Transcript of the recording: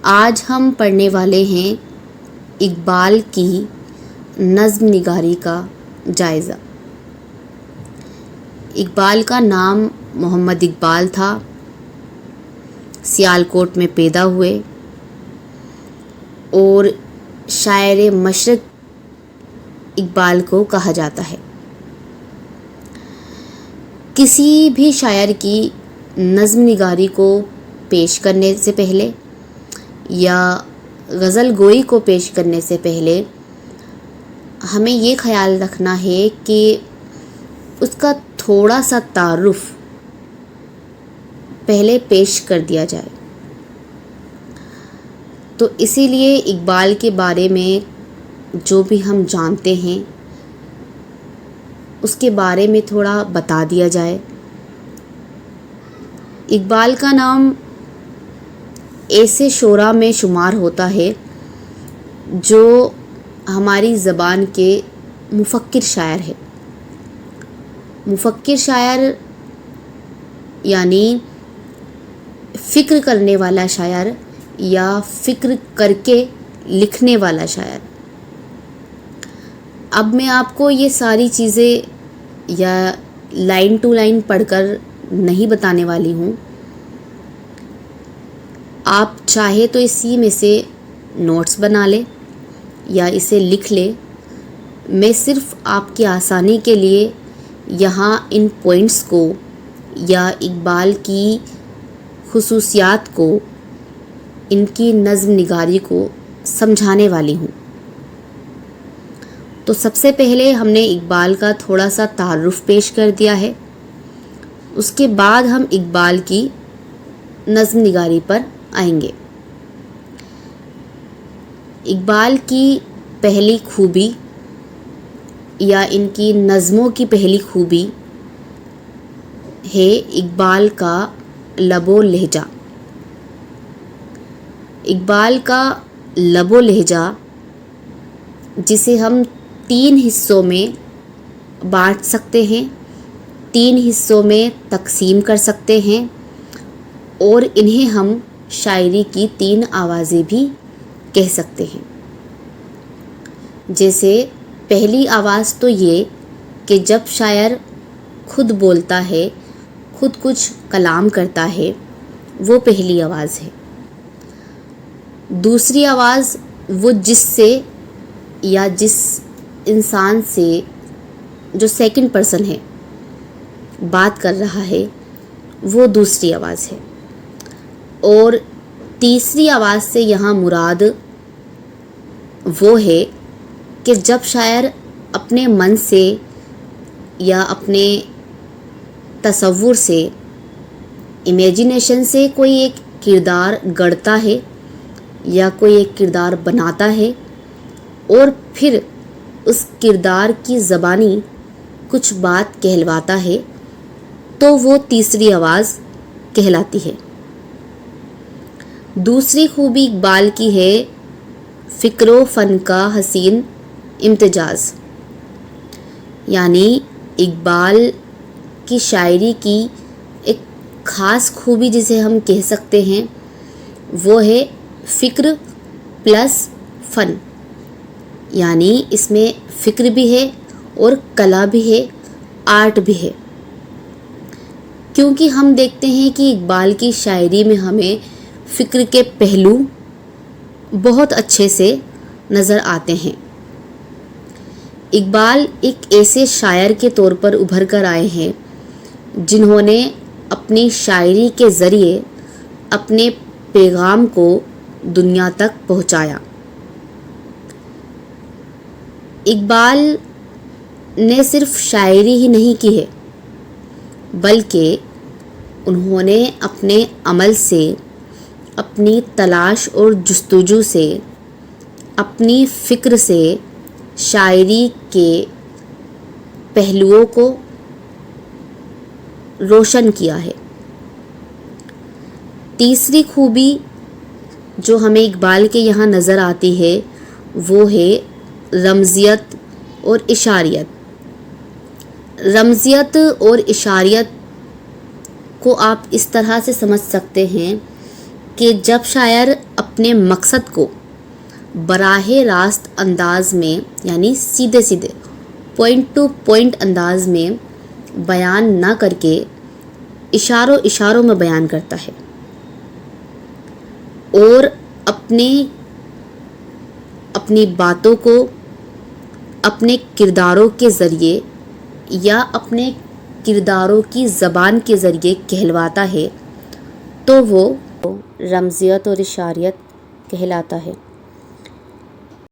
آج ہم پڑھنے والے ہیں اقبال کی نظم نگاری کا جائزہ۔ اقبال کا نام محمد اقبال تھا، سیالکوٹ میں پیدا ہوئے اور شاعر مشرق اقبال کو کہا جاتا ہے۔ کسی بھی شاعر کی نظم نگاری کو پیش کرنے سے پہلے یا غزل گوئی کو پیش کرنے سے پہلے ہمیں یہ خیال رکھنا ہے کہ اس کا تھوڑا سا تعارف پہلے پیش کر دیا جائے۔ تو اسی لیے اقبال کے بارے میں جو بھی ہم جانتے ہیں اس کے بارے میں تھوڑا بتا دیا جائے۔ اقبال کا نام ایسے شعراء میں شمار ہوتا ہے جو ہماری زبان کے مفکر شاعر ہے۔ مفکر شاعر یعنی فکر کرنے والا شاعر یا فکر کر کے لکھنے والا شاعر۔ اب میں آپ کو یہ ساری چیزیں یا لائن ٹو لائن پڑھ کر نہیں بتانے والی ہوں، آپ چاہے تو اسی میں سے نوٹس بنا لیں یا اسے لکھ لیں۔ میں صرف آپ کی آسانی کے لیے یہاں ان پوائنٹس کو یا اقبال کی خصوصیات کو، ان کی نظم نگاری کو سمجھانے والی ہوں۔ تو سب سے پہلے ہم نے اقبال کا تھوڑا سا تعارف پیش کر دیا ہے، اس کے بعد ہم اقبال کی نظم نگاری پر آئیں گے۔ اقبال کی پہلی خوبی یا ان کی نظموں کی پہلی خوبی ہے اقبال کا لب و لہجہ۔ اقبال کا لب و لہجہ، جسے ہم 3 حصوں میں بانٹ سکتے ہیں، 3 حصوں میں تقسیم کر سکتے ہیں، اور انہیں ہم شاعری کی 3 آوازیں بھی کہہ سکتے ہیں۔ جیسے پہلی آواز تو یہ کہ جب شاعر خود بولتا ہے، خود کچھ کلام کرتا ہے، وہ پہلی آواز ہے۔ دوسری آواز وہ جس سے یا جس انسان سے جو سیکنڈ پرسن ہے بات کر رہا ہے، وہ دوسری آواز ہے۔ اور تیسری آواز سے یہاں مراد وہ ہے کہ جب شاعر اپنے من سے یا اپنے تصور سے، امیجنیشن سے کوئی ایک کردار گڑھتا ہے یا کوئی ایک کردار بناتا ہے اور پھر اس کردار کی زبانی کچھ بات کہلواتا ہے، تو وہ تیسری آواز کہلاتی ہے۔ دوسری خوبی اقبال کی ہے فکر و فن کا حسین امتزاج، یعنی اقبال کی شاعری کی ایک خاص خوبی جسے ہم کہہ سکتے ہیں وہ ہے فکر پلس فن، یعنی اس میں فکر بھی ہے اور کلا بھی ہے، آرٹ بھی ہے۔ کیونکہ ہم دیکھتے ہیں کہ اقبال کی شاعری میں ہمیں فکر کے پہلو بہت اچھے سے نظر آتے ہیں۔ اقبال ایک ایسے شاعر کے طور پر ابھر کر آئے ہیں جنہوں نے اپنی شاعری کے ذریعے اپنے پیغام کو دنیا تک پہنچایا۔ اقبال نے صرف شاعری ہی نہیں کی ہے، بلکہ انہوں نے اپنے عمل سے، اپنی تلاش اور جستجو سے، اپنی فکر سے شاعری کے پہلوؤں کو روشن کیا ہے۔ تیسری خوبی جو ہمیں اقبال کے یہاں نظر آتی ہے وہ ہے رمزیت اور اشاریت۔ رمزیت اور اشاریت کو آپ اس طرح سے سمجھ سکتے ہیں کہ جب شاعر اپنے مقصد کو براہ راست انداز میں یعنی سیدھے سیدھے پوائنٹ ٹو پوائنٹ انداز میں بیان نہ کر کے اشاروں میں بیان کرتا ہے اور اپنی باتوں کو اپنے کرداروں کے ذریعے یا اپنے کرداروں کی زبان کے ذریعے کہلواتا ہے تو وہ رمزیت اور اشاریت کہلاتا ہے۔